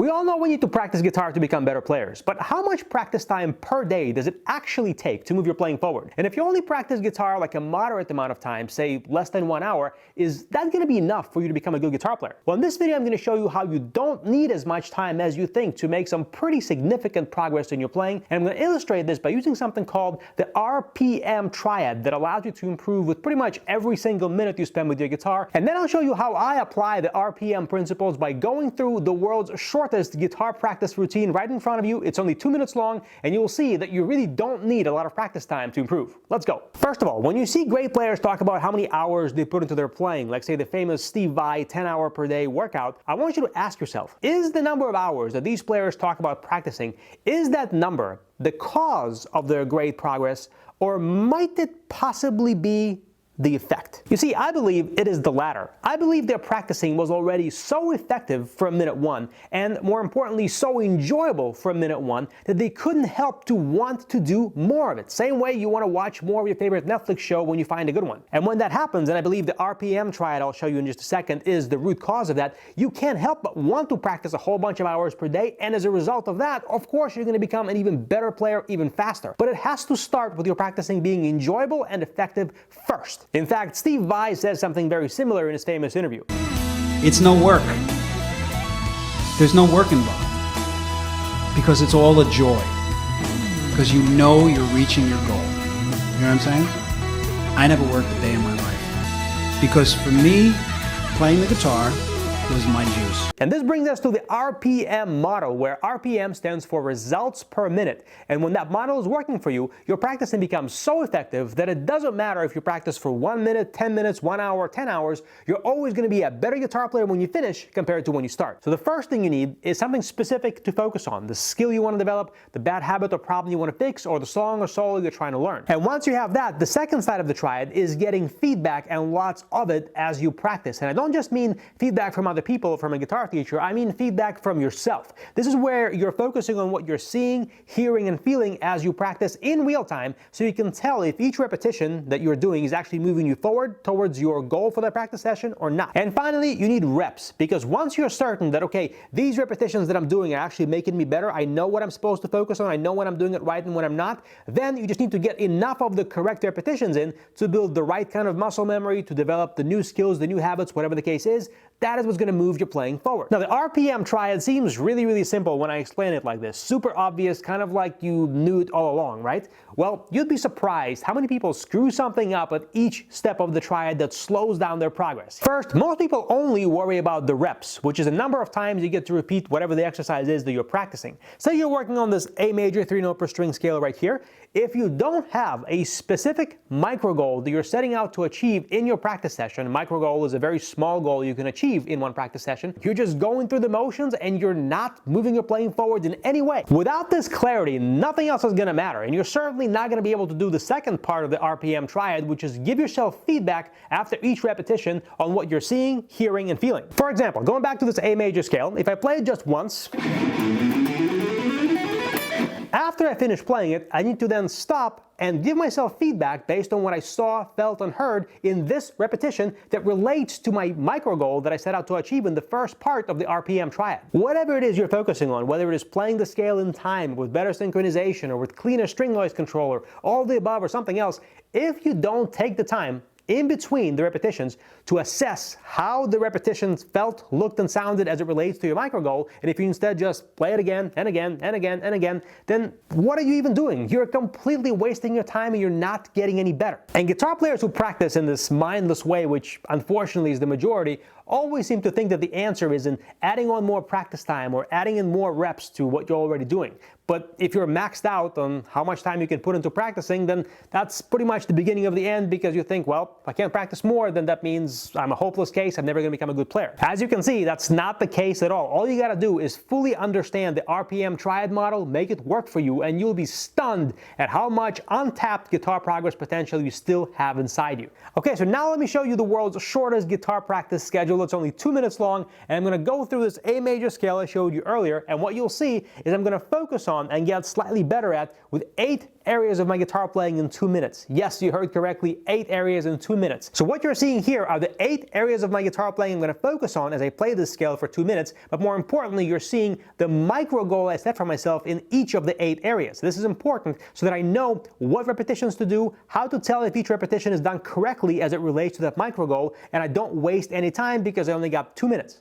We all know we need to practice guitar to become better players, but how much practice time per day does it actually take to move your playing forward? And if you only practice guitar like a moderate amount of time, say less than 1 hour, is that going to be enough for you to become a good guitar player? Well, in this video, I'm going to show you how you don't need as much time as you think to make some pretty significant progress in your playing, and I'm going to illustrate this by using something called the RPM triad that allows you to improve with pretty much every single minute you spend with your guitar. And then I'll show you how I apply the RPM principles by going through the world's shortest guitar practice routine right in front of you. It's only 2 minutes long, and you will see that you really don't need a lot of practice time to improve. Let's go. First of all, when you see great players talk about how many hours they put into their playing, like say the famous Steve Vai 10-hour per day workout, I want you to ask yourself, is the number of hours that these players talk about practicing, is that number the cause of their great progress, or might it possibly be the effect? You see, I believe it is the latter. I believe their practicing was already so effective from minute one, and more importantly, so enjoyable from minute one, that they couldn't help to want to do more of it. Same way you want to watch more of your favorite Netflix show when you find a good one. And when that happens, and I believe the RPM triad I'll show you in just a second is the root cause of that, you can't help but want to practice a whole bunch of hours per day, and as a result of that, of course, you're going to become an even better player even faster. But it has to start with your practicing being enjoyable and effective first. In fact, Steve Vai says something very similar in his famous interview. It's no work. There's no work involved. Because it's all a joy. Because you know you're reaching your goal. You know what I'm saying? I never worked a day in my life. Because for me, playing the guitar was my juice. And this brings us to the RPM model, where RPM stands for results per minute. And when that model is working for you, your practicing becomes so effective that it doesn't matter if you practice for 1 minute, 10 minutes, 1 hour, 10 hours, you're always going to be a better guitar player when you finish compared to when you start. So the first thing you need is something specific to focus on, the skill you want to develop, the bad habit or problem you want to fix, or the song or solo you're trying to learn. And once you have that, the second side of the triad is getting feedback, and lots of it as you practice. And I don't just mean feedback from other people, from a guitar teacher, I mean feedback from yourself. This is where you're focusing on what you're seeing, hearing, and feeling as you practice in real time, so you can tell if each repetition that you're doing is actually moving you forward towards your goal for that practice session or not. And finally, you need reps, because once you're certain that, okay, these repetitions that I'm doing are actually making me better, I know what I'm supposed to focus on, I know when I'm doing it right and when I'm not, then you just need to get enough of the correct repetitions in to build the right kind of muscle memory, to develop the new skills, the new habits, whatever the case is. That is what's going to move your playing forward. Now, the RPM triad seems really simple when I explain it like this. Super obvious, kind of like you knew it all along, right? Well, you'd be surprised how many people screw something up at each step of the triad that slows down their progress. First, most people only worry about the reps, which is the number of times you get to repeat whatever the exercise is that you're practicing. Say you're working on this A major 3-note per string scale right here. If you don't have a specific micro goal that you're setting out to achieve in your practice session, micro goal is a very small goal you can achieve in one practice session, you're just going through the motions and you're not moving your playing forward in any way. Without this clarity, nothing else is going to matter, and you're certainly not going to be able to do the second part of the RPM triad, which is give yourself feedback after each repetition on what you're seeing, hearing, and feeling. For example, going back to this A major scale, if I play it just once, after I finish playing it, I need to then stop and give myself feedback based on what I saw, felt, and heard in this repetition that relates to my micro goal that I set out to achieve in the first part of the RPM triad. Whatever it is you're focusing on, whether it is playing the scale in time, with better synchronization, or with cleaner string noise control, or all the above, or something else, if you don't take the time in between the repetitions to assess how the repetitions felt, looked, and sounded as it relates to your micro goal, and if you instead just play it again and again and again and again, then what are you even doing? You're completely wasting your time and you're not getting any better. And guitar players who practice in this mindless way, which unfortunately is the majority, always seem to think that the answer is in adding on more practice time or adding in more reps to what you're already doing. But if you're maxed out on how much time you can put into practicing, then that's pretty much the beginning of the end, because you think, well, if I can't practice more, then that means I'm a hopeless case, I'm never going to become a good player. As you can see, that's not the case at all. All you got to do is fully understand the RPM triad model, make it work for you, and you'll be stunned at how much untapped guitar progress potential you still have inside you. Okay, so now let me show you the world's shortest guitar practice schedule. It's only 2 minutes long, and I'm going to go through this A major scale I showed you earlier, and what you'll see is I'm going to focus on and get slightly better at with 8 areas of my guitar playing in 2 minutes. Yes, you heard correctly, 8 areas in 2 minutes. So what you're seeing here are the 8 areas of my guitar playing I'm going to focus on as I play this scale for 2 minutes, but more importantly, you're seeing the micro goal I set for myself in each of the 8 areas. This is important so that I know what repetitions to do, how to tell if each repetition is done correctly as it relates to that micro goal, and I don't waste any time because I only got 2 minutes.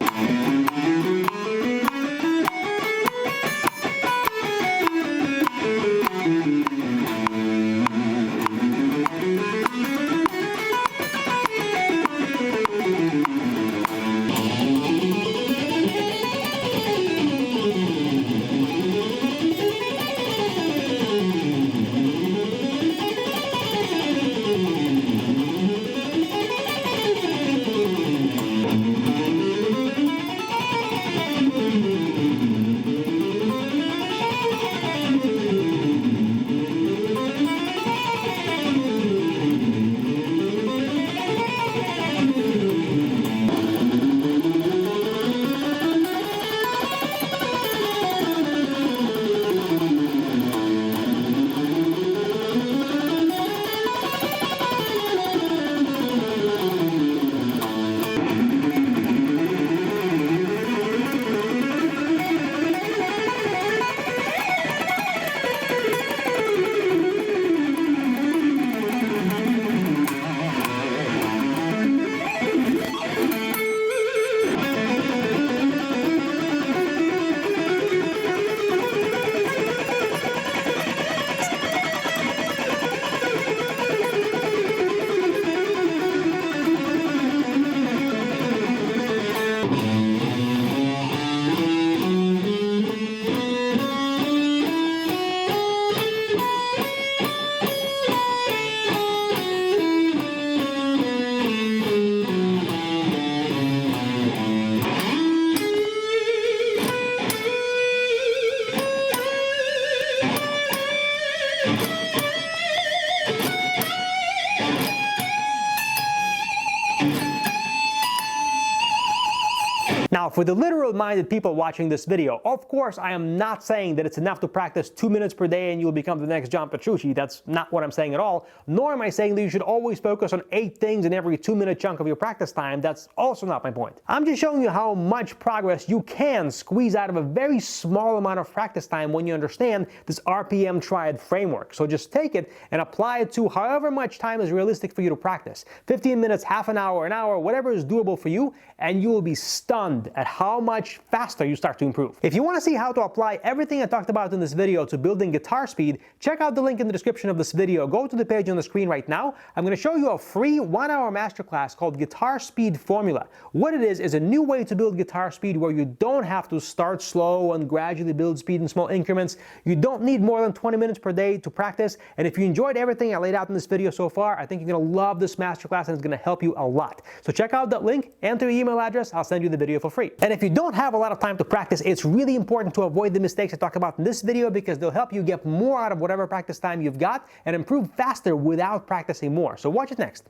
Now, for the literal-minded people watching this video, of course I am not saying that it's enough to practice 2 minutes per day and you'll become the next John Petrucci. That's not what I'm saying at all. Nor am I saying that you should always focus on 8 things in every 2-minute chunk of your practice time. That's also not my point. I'm just showing you how much progress you can squeeze out of a very small amount of practice time when you understand this RPM triad framework. So just take it and apply it to however much time is realistic for you to practice. 15 minutes, half an hour, whatever is doable for you, and you will be stunned at how much faster you start to improve. If you want to see how to apply everything I talked about in this video to building guitar speed, check out the link in the description of this video. Go to the page on the screen right now. I'm going to show you a free 1-hour masterclass called Guitar Speed Formula. What it is a new way to build guitar speed where you don't have to start slow and gradually build speed in small increments. You don't need more than 20 minutes per day to practice. And if you enjoyed everything I laid out in this video so far, I think you're going to love this masterclass and it's going to help you a lot. So check out that link, enter your email address, I'll send you the video for free. And if you don't have a lot of time to practice, it's really important to avoid the mistakes I talk about in this video because they'll help you get more out of whatever practice time you've got and improve faster without practicing more. So watch it next.